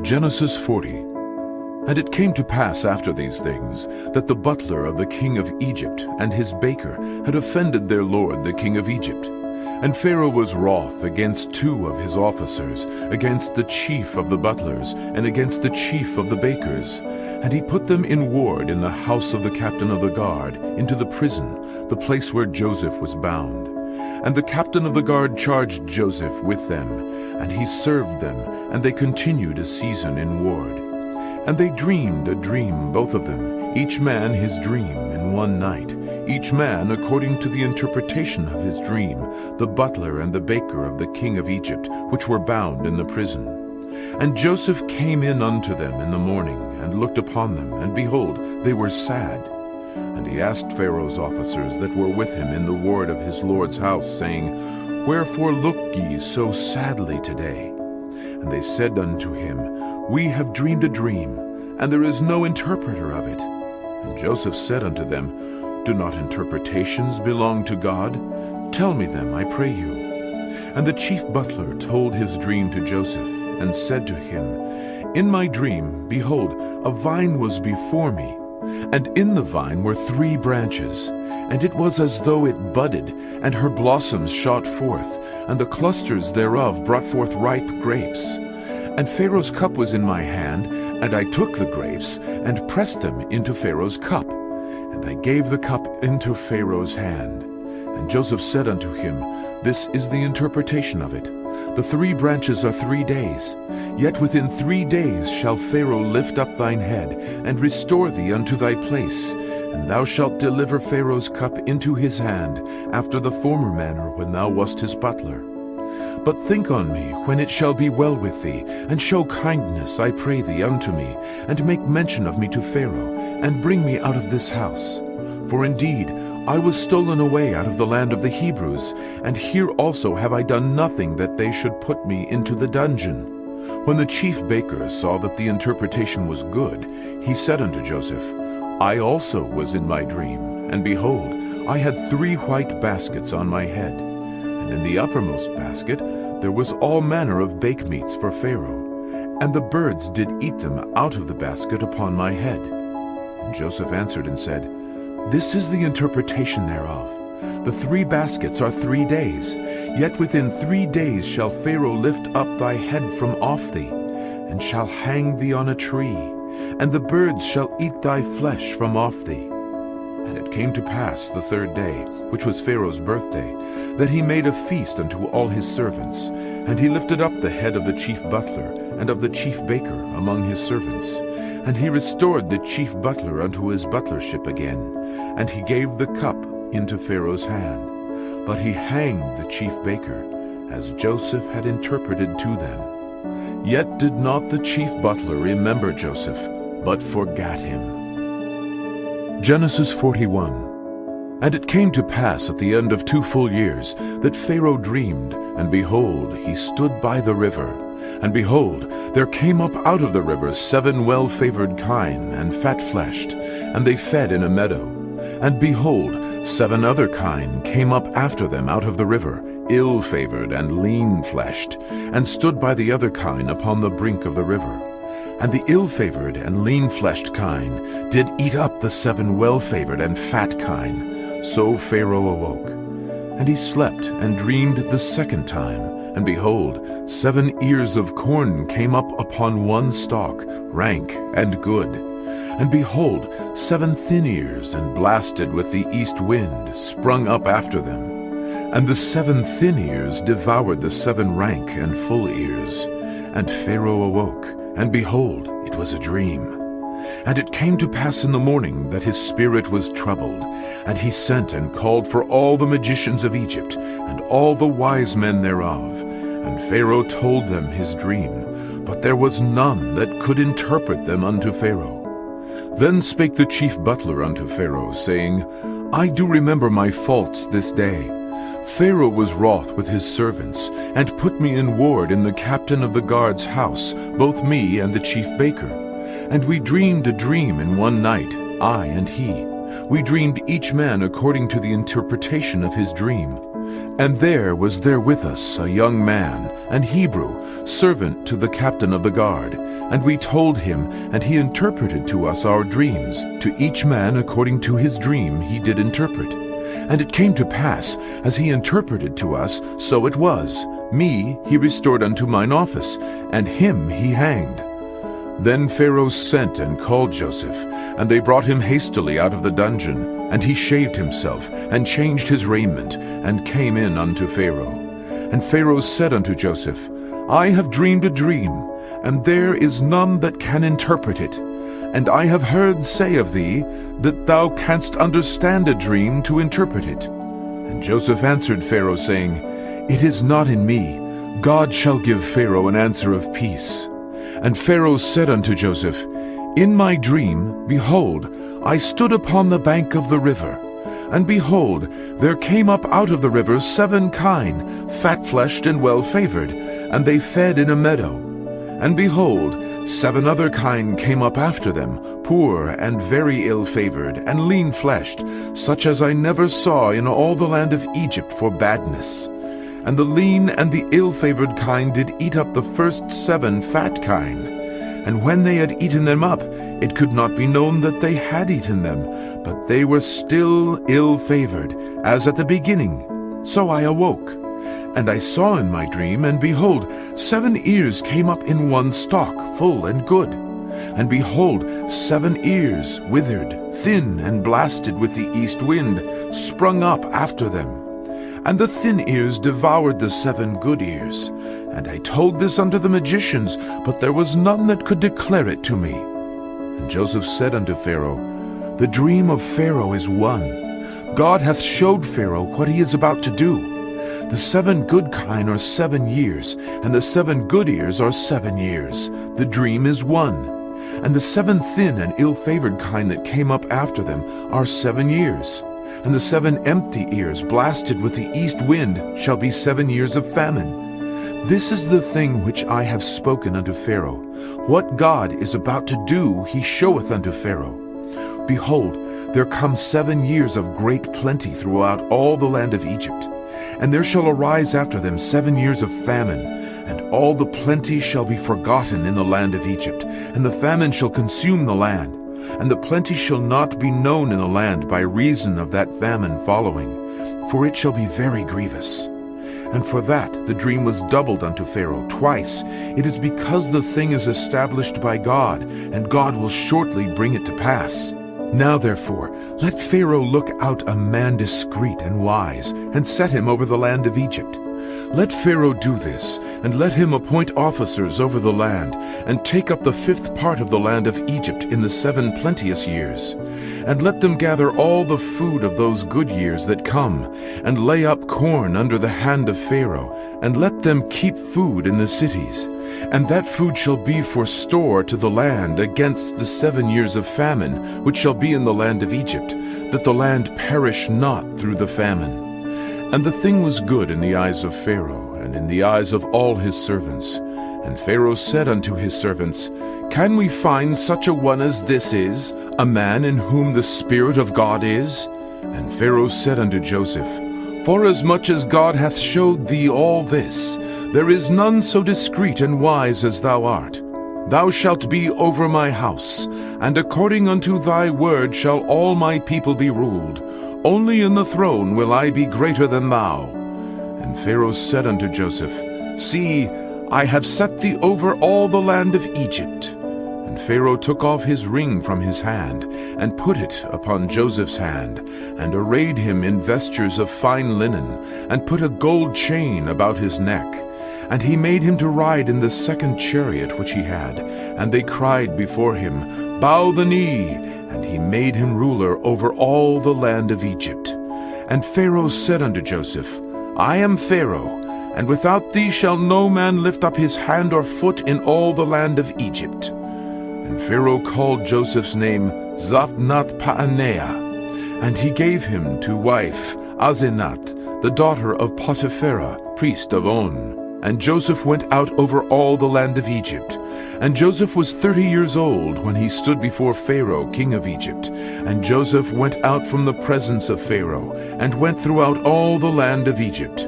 Genesis 40. And it came to pass after these things, that the butler of the king of Egypt and his baker had offended their lord the king of Egypt. And Pharaoh was wroth against two of his officers, against the chief of the butlers, and against the chief of the bakers. And he put them in ward in the house of the captain of the guard, into the prison, the place where Joseph was bound. And the captain of the guard charged Joseph with them, and he served them, and they continued a season in ward. And they dreamed a dream, both of them, each man his dream in one night, each man according to the interpretation of his dream, the butler and the baker of the king of Egypt, which were bound in the prison. And Joseph came in unto them in the morning, and looked upon them, and behold, they were sad. And he asked Pharaoh's officers that were with him in the ward of his lord's house, saying, Wherefore look ye so sadly today? And they said unto him, We have dreamed a dream, and there is no interpreter of it. And Joseph said unto them, Do not interpretations belong to God? Tell me them, I pray you. And the chief butler told his dream to Joseph, and said to him, In my dream, behold, a vine was before me, and in the vine were 3 branches, and it was as though it budded, and her blossoms shot forth, and the clusters thereof brought forth ripe grapes. And Pharaoh's cup was in my hand, and I took the grapes, and pressed them into Pharaoh's cup. And I gave the cup into Pharaoh's hand. And Joseph said unto him, This is the interpretation of it. The 3 branches are 3 days. Yet within 3 days shall Pharaoh lift up thine head, and restore thee unto thy place. And thou shalt deliver Pharaoh's cup into his hand, after the former manner when thou wast his butler. But think on me when it shall be well with thee, and show kindness, I pray thee, unto me, and make mention of me to Pharaoh, and bring me out of this house. For indeed I was stolen away out of the land of the Hebrews, and here also have I done nothing that they should put me into the dungeon. When the chief baker saw that the interpretation was good, he said unto Joseph, I also was in my dream, and behold, I had 3 white baskets on my head. And in the uppermost basket there was all manner of bakemeats for Pharaoh, and the birds did eat them out of the basket upon my head. And Joseph answered and said, This is the interpretation thereof. The 3 baskets are 3 days, yet within 3 days shall Pharaoh lift up thy head from off thee, and shall hang thee on a tree, and the birds shall eat thy flesh from off thee. And it came to pass the 3rd day, which was Pharaoh's birthday, that he made a feast unto all his servants, and he lifted up the head of the chief butler and of the chief baker among his servants. And he restored the chief butler unto his butlership again, and he gave the cup into Pharaoh's hand. But he hanged the chief baker, as Joseph had interpreted to them. Yet did not the chief butler remember Joseph, but forgat him. Genesis 41. And it came to pass at the end of 2 full years, that Pharaoh dreamed, and behold, he stood by the river. And behold, there came up out of the river 7 well-favored kine, and fat-fleshed, and they fed in a meadow. And behold, 7 other kine came up after them out of the river, ill-favored and lean-fleshed, and stood by the other kine upon the brink of the river. And the ill-favored and lean-fleshed kine did eat up the 7 well-favored and fat kine. So Pharaoh awoke. And he slept and dreamed the 2nd time. And behold, 7 ears of corn came up upon one stalk, rank and good. And behold, 7 thin ears, and blasted with the east wind, sprung up after them. And the 7 thin ears devoured the 7 rank and full ears. And Pharaoh awoke, and behold, it was a dream. And it came to pass in the morning that his spirit was troubled, and he sent and called for all the magicians of Egypt, and all the wise men thereof. And Pharaoh told them his dream, but there was none that could interpret them unto Pharaoh. Then spake the chief butler unto Pharaoh, saying, I do remember my faults this day. Pharaoh was wroth with his servants, and put me in ward in the captain of the guard's house, both me and the chief baker. And we dreamed a dream in one night, I and he. We dreamed each man according to the interpretation of his dream. And there was there with us a young man, an Hebrew, servant to the captain of the guard. And we told him, and he interpreted to us our dreams. To each man according to his dream he did interpret. And it came to pass, as he interpreted to us, so it was. Me he restored unto mine office, and him he hanged. Then Pharaoh sent and called Joseph, and they brought him hastily out of the dungeon. And he shaved himself, and changed his raiment, and came in unto Pharaoh. And Pharaoh said unto Joseph, I have dreamed a dream, and there is none that can interpret it. And I have heard say of thee, that thou canst understand a dream to interpret it. And Joseph answered Pharaoh, saying, It is not in me. God shall give Pharaoh an answer of peace. And Pharaoh said unto Joseph, In my dream, behold, I stood upon the bank of the river. And behold, there came up out of the river 7 kine, fat-fleshed and well-favored, and they fed in a meadow. And behold, 7 other kine came up after them, poor and very ill-favored, and lean-fleshed, such as I never saw in all the land of Egypt for badness. And the lean and the ill-favored kine did eat up the first 7 fat kine. And when they had eaten them up, it could not be known that they had eaten them, but they were still ill-favored, as at the beginning. So I awoke. And I saw in my dream, and behold, 7 ears came up in one stalk, full and good. And behold, 7 ears, withered, thin, and blasted with the east wind, sprung up after them. And the thin ears devoured the 7 good ears. And I told this unto the magicians, but there was none that could declare it to me. And Joseph said unto Pharaoh, The dream of Pharaoh is one. God hath showed Pharaoh what he is about to do. The 7 good kine are 7 years, and the 7 good ears are 7 years. The dream is one. And the 7 thin and ill-favored kine that came up after them are 7 years. And the 7 empty ears, blasted with the east wind, shall be 7 years of famine. This is the thing which I have spoken unto Pharaoh. What God is about to do he showeth unto Pharaoh. Behold, there come 7 years of great plenty throughout all the land of Egypt. And there shall arise after them 7 years of famine, and all the plenty shall be forgotten in the land of Egypt, and the famine shall consume the land. And the plenty shall not be known in the land by reason of that famine following, for it shall be very grievous. And for that the dream was doubled unto Pharaoh twice. It is because the thing is established by God, and God will shortly bring it to pass. Now therefore, let Pharaoh look out a man discreet and wise, and set him over the land of Egypt. Let Pharaoh do this, and let him appoint officers over the land, and take up the 5th part of the land of Egypt in the 7 plenteous years. And let them gather all the food of those good years that come, and lay up corn under the hand of Pharaoh, and let them keep food in the cities. And that food shall be for store to the land against the 7 years of famine, which shall be in the land of Egypt, that the land perish not through the famine. And the thing was good in the eyes of Pharaoh, and in the eyes of all his servants. And Pharaoh said unto his servants, Can we find such a one as this is, a man in whom the Spirit of God is? And Pharaoh said unto Joseph, Forasmuch as God hath showed thee all this, there is none so discreet and wise as thou art. Thou shalt be over my house, and according unto thy word shall all my people be ruled. Only in the throne will I be greater than thou. And Pharaoh said unto Joseph, See, I have set thee over all the land of Egypt. And Pharaoh took off his ring from his hand, and put it upon Joseph's hand, and arrayed him in vestures of fine linen, and put a gold chain about his neck. And he made him to ride in the 2nd chariot which he had. And they cried before him, Bow the knee. And he made him ruler over all the land of Egypt. And Pharaoh said unto Joseph, I am Pharaoh, and without thee shall no man lift up his hand or foot in all the land of Egypt. And Pharaoh called Joseph's name Zaphnath-Paaneah, and he gave him to wife Asenath, the daughter of Potipherah, priest of On. And Joseph went out over all the land of Egypt. And Joseph was 30 years old when he stood before Pharaoh, king of Egypt. And Joseph went out from the presence of Pharaoh, and went throughout all the land of Egypt.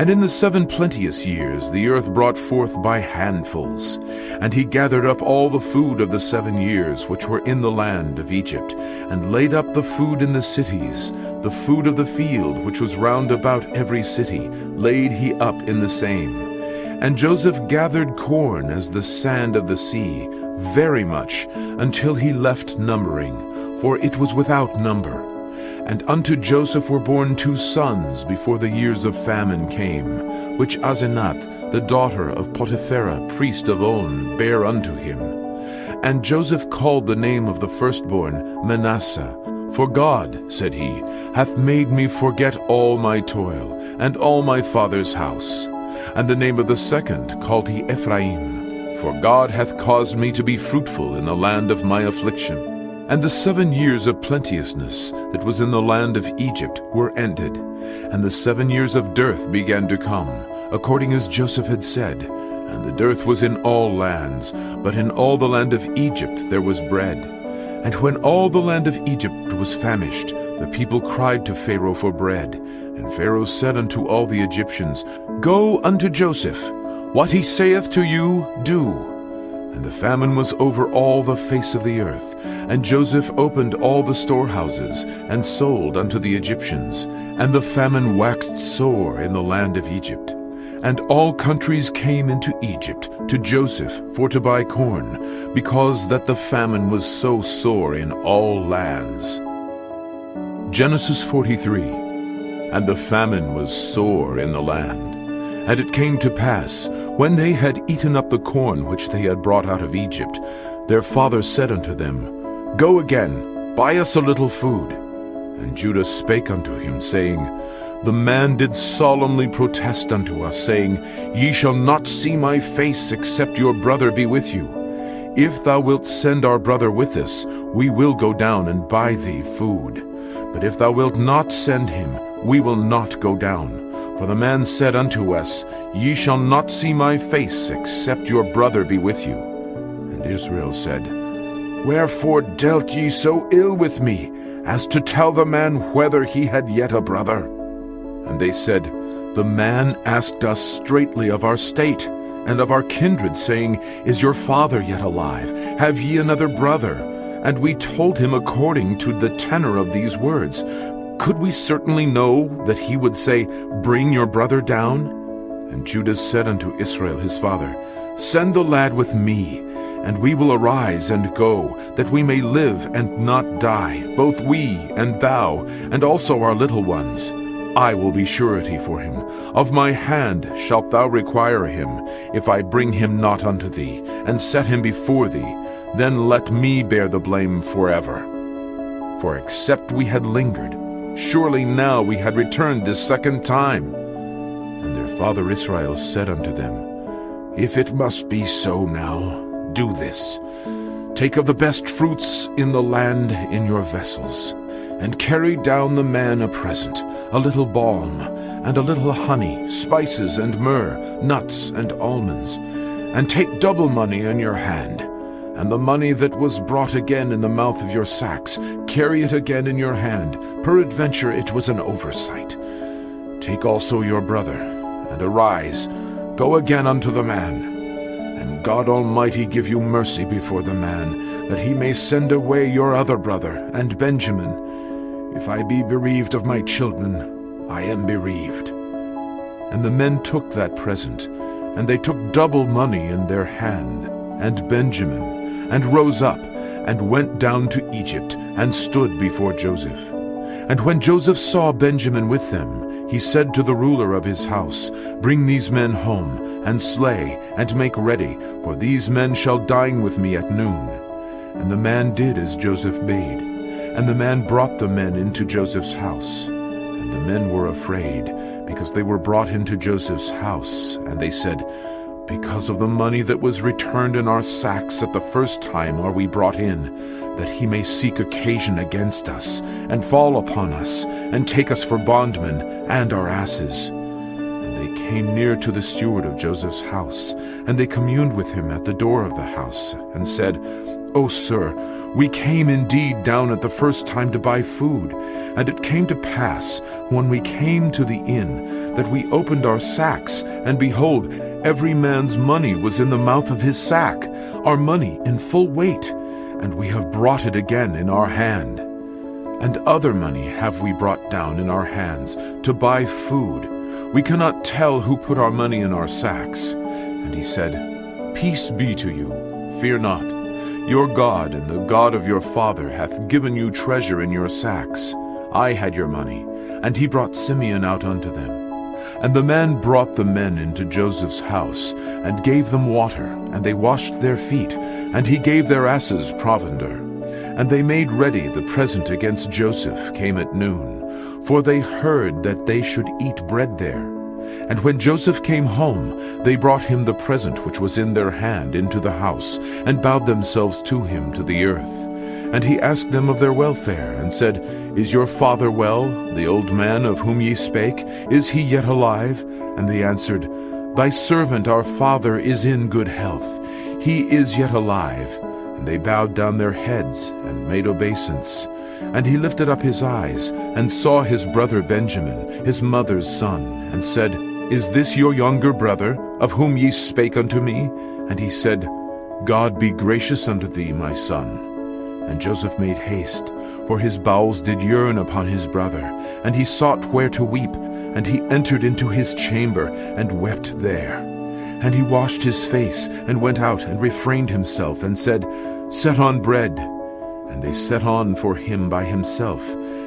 And in the 7 plenteous years the earth brought forth by handfuls. And he gathered up all the food of the 7 years which were in the land of Egypt, and laid up the food in the cities. The food of the field which was round about every city laid he up in the same. And Joseph gathered corn as the sand of the sea, very much, until he left numbering, for it was without number. And unto Joseph were born 2 sons before the years of famine came, which Asenath, the daughter of Potipherah, priest of On, bare unto him. And Joseph called the name of the firstborn Manasseh. For God, said he, hath made me forget all my toil, and all my father's house. And the name of the second called he Ephraim. For God hath caused me to be fruitful in the land of my affliction. And the 7 years of plenteousness that was in the land of Egypt were ended, and the 7 years of dearth began to come, according as Joseph had said. And the dearth was in all lands, but in all the land of Egypt there was bread. And when all the land of Egypt was famished, the people cried to Pharaoh for bread. And Pharaoh said unto all the Egyptians, Go unto Joseph, what he saith to you, do. And the famine was over all the face of the earth. And Joseph opened all the storehouses, and sold unto the Egyptians. And the famine waxed sore in the land of Egypt. And all countries came into Egypt to Joseph for to buy corn, because that the famine was so sore in all lands. Genesis 43. And the famine was sore in the land. And it came to pass, when they had eaten up the corn which they had brought out of Egypt, their father said unto them, Go again, buy us a little food. And Judah spake unto him, saying, The man did solemnly protest unto us, saying, Ye shall not see my face, except your brother be with you. If thou wilt send our brother with us, we will go down and buy thee food. But if thou wilt not send him, we will not go down. For the man said unto us, Ye shall not see my face, except your brother be with you. And Israel said, Wherefore dealt ye so ill with me, as to tell the man whether he had yet a brother? And they said, The man asked us straitly of our state, and of our kindred, saying, Is your father yet alive? Have ye another brother? And we told him according to the tenor of these words. Could we certainly know that he would say, Bring your brother down? And Judah said unto Israel his father, Send the lad with me, and we will arise and go, that we may live and not die, both we and thou, and also our little ones. I will be surety for him. Of my hand shalt thou require him, if I bring him not unto thee, and set him before thee. Then let me bear the blame forever. For except we had lingered, surely now we had returned this second time. And their father Israel said unto them, If it must be so now, do this. Take of the best fruits in the land in your vessels, and carry down the man a present, a little balm, and a little honey, spices and myrrh, nuts and almonds. And take double money in your hand, and the money that was brought again in the mouth of your sacks, carry it again in your hand, peradventure it was an oversight. Take also your brother, and arise, go again unto the man. And God Almighty give you mercy before the man, that he may send away your other brother, and Benjamin. If I be bereaved of my children, I am bereaved. And the men took that present, and they took double money in their hand, and Benjamin, and rose up, and went down to Egypt, and stood before Joseph. And when Joseph saw Benjamin with them, he said to the ruler of his house, Bring these men home, and slay, and make ready, for these men shall dine with me at noon. And the man did as Joseph bade. And the man brought the men into Joseph's house. And the men were afraid, because they were brought into Joseph's house. And they said, Because of the money that was returned in our sacks at the first time are we brought in, that he may seek occasion against us, and fall upon us, and take us for bondmen, and our asses. And they came near to the steward of Joseph's house, and they communed with him at the door of the house, and said, "O sir, we came indeed down at the first time to buy food, and it came to pass, when we came to the inn, that we opened our sacks, and behold, every man's money was in the mouth of his sack, our money in full weight, and we have brought it again in our hand. And other money have we brought down in our hands to buy food. We cannot tell who put our money in our sacks." And he said, "Peace be to you, fear not. Your God and the God of your father hath given you treasure in your sacks. I had your money." And he brought Simeon out unto them. And the man brought the men into Joseph's house, and gave them water, and they washed their feet, and he gave their asses provender. And they made ready the present against Joseph came at noon, for they heard that they should eat bread there. And when Joseph came home, they brought him the present which was in their hand into the house, and bowed themselves to him to the earth. And he asked them of their welfare, and said, "Is your father well, the old man of whom ye spake? Is he yet alive?" And they answered, "Thy servant our father is in good health. He is yet alive." And they bowed down their heads, and made obeisance. And he lifted up his eyes, and saw his brother Benjamin, his mother's son, and said, "Is this your younger brother, of whom ye spake unto me?" And he said, "God be gracious unto thee, my son." And Joseph made haste, for his bowels did yearn upon his brother, and he sought where to weep, and he entered into his chamber, and wept there. And he washed his face, and went out, and refrained himself, and said, "Set on bread." And they set on for him by himself,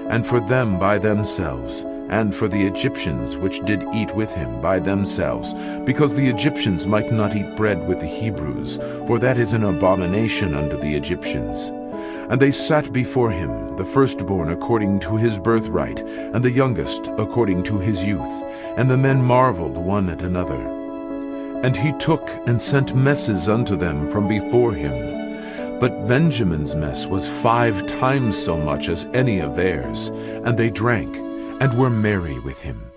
and for them by themselves, and for the Egyptians which did eat with him by themselves, because the Egyptians might not eat bread with the Hebrews, for that is an abomination unto the Egyptians. And they sat before him, the firstborn according to his birthright, and the youngest according to his youth. And the men marveled one at another. And he took and sent messes unto them from before him. But Benjamin's mess was 5 times so much as any of theirs, and they drank, and were merry with him.